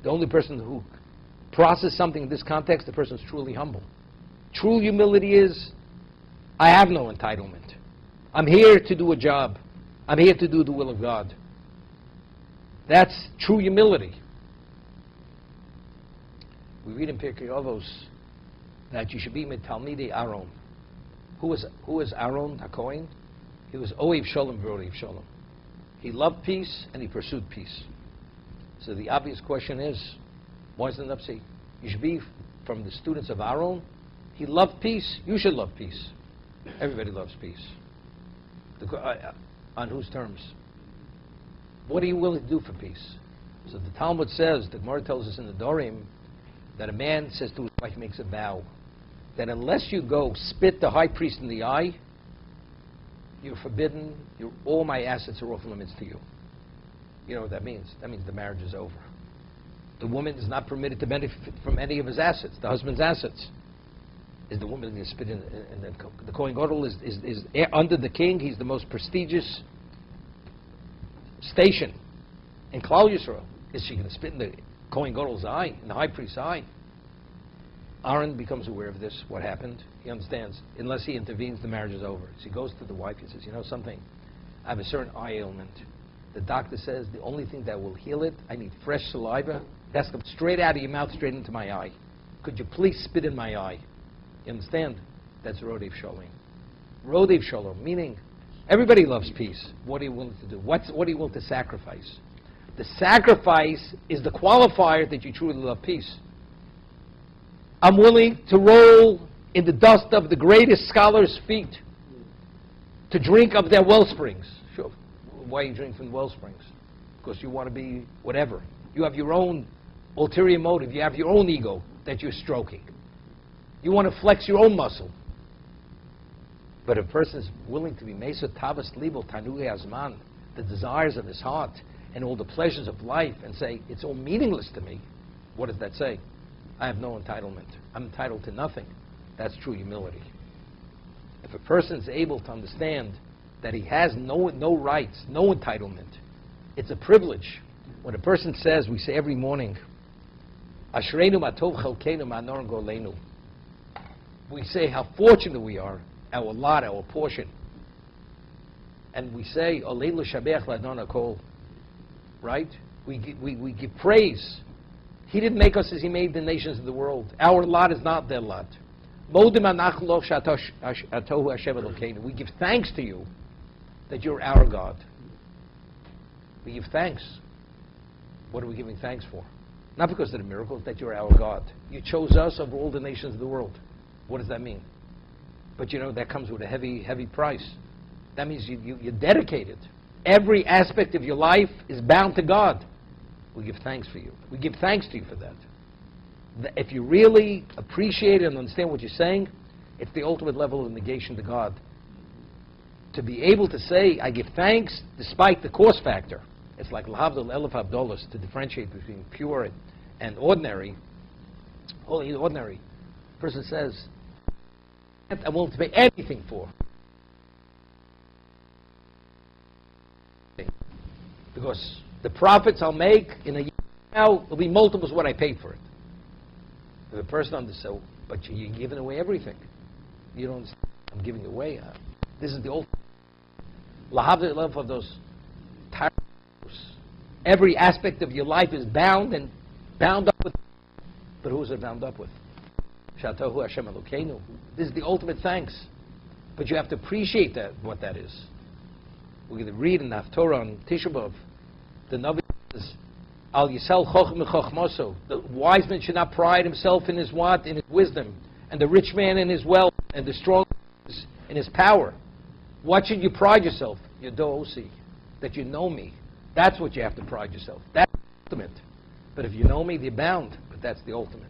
The only person who processes something in this context, the person is truly humble. True humility is, I have no entitlement. I'm here to do a job. I'm here to do the will of God. That's true humility. We read in Pirkei Avos that you should be mit Talmidei Aaron. Who was Aaron HaKohen? He was Oev Shalom v'Orev Shalom. He loved peace and he pursued peace. So the obvious question is, why is it enough? Say, you should be from the students of Aaron. He loved peace. You should love peace. Everybody loves peace. On whose terms? What are you willing to do for peace? So the Talmud says, the Gemara tells us in the Devarim, that a man says to his wife, makes a vow, that unless you go spit the high priest in the eye, you're forbidden, all my assets are off limits to you. You know what that means? That means the marriage is over. The woman is not permitted to benefit from any of his assets, the husband's assets. Is the woman going to spit in the Kohen Gadol is under the king, he's the most prestigious station in Klal Yisrael. Is she going to spit in the Kohen Gadol's eye, in the high priest's eye? Aaron becomes aware of this, what happened. He understands. Unless he intervenes, the marriage is over. So he goes to the wife, he says, something, I have a certain eye ailment. The doctor says the only thing that will heal it, I need fresh saliva. That's come straight out of your mouth, straight into my eye. Could you please spit in my eye? You understand? That's Rodev Shalom. Rodev Shalom, meaning everybody loves peace. What are you willing to do? What are you willing to sacrifice? The sacrifice is the qualifier that you truly love peace. I'm willing to roll in the dust of the greatest scholars' feet, to drink of their well springs. Sure. Why you drink from well springs? Because you want to be whatever. You have your own ulterior motive. You have your own ego that you're stroking. You want to flex your own muscle. But if a person is willing to be Mesa Tavas Libo Tanuge Azman, the desires of his heart and all the pleasures of life, and say, it's all meaningless to me, what does that say? I have no entitlement. I'm entitled to nothing. That's true humility. If a person is able to understand that he has no rights, no entitlement, it's a privilege. When a person says, we say every morning, Ashreinu matov chalkeinu ma'anor golenu. We say how fortunate we are, our lot, our portion. And we say, Oleilu shabeach ladon hakol. Right? We give praise. He didn't make us as he made the nations of the world. Our lot is not their lot. We give thanks to you that you're our God. We give thanks. What are we giving thanks for? Not because of the miracles, that you're our God. You chose us over all the nations of the world. What does that mean? But that comes with a heavy, heavy price. That means you're dedicated. Every aspect of your life is bound to God. We give thanks for you. We give thanks to you for that. If you really appreciate and understand what you're saying, it's the ultimate level of negation to God. To be able to say, I give thanks despite the cost factor. It's like L'havdol Elef Havdolos, to differentiate between pure and ordinary. Only ordinary. A person says, I'm willing to pay anything for. Because the profits I'll make in a year now will be multiples of what I paid for it. If a person understands, but you're giving away everything. You don't understand. I'm giving away. This is the old. L'havdol Elef of those. Every aspect of your life is bound up with. But who is it bound up with? Shatohu Hashem Elokeinu. This is the ultimate thanks. But you have to appreciate that, what that is. We're going to read in the Haftorah on Tisha B'Av. The Navi says, Al Yisrael Chochem Chochmoso. The wise man should not pride himself in his what? In his wisdom. And the rich man in his wealth. And the strong in his power. What should you pride yourself? Yodosi. That you know me. That's what you have to pride yourself. That's the ultimate. But if you know me, you're bound. But that's the ultimate.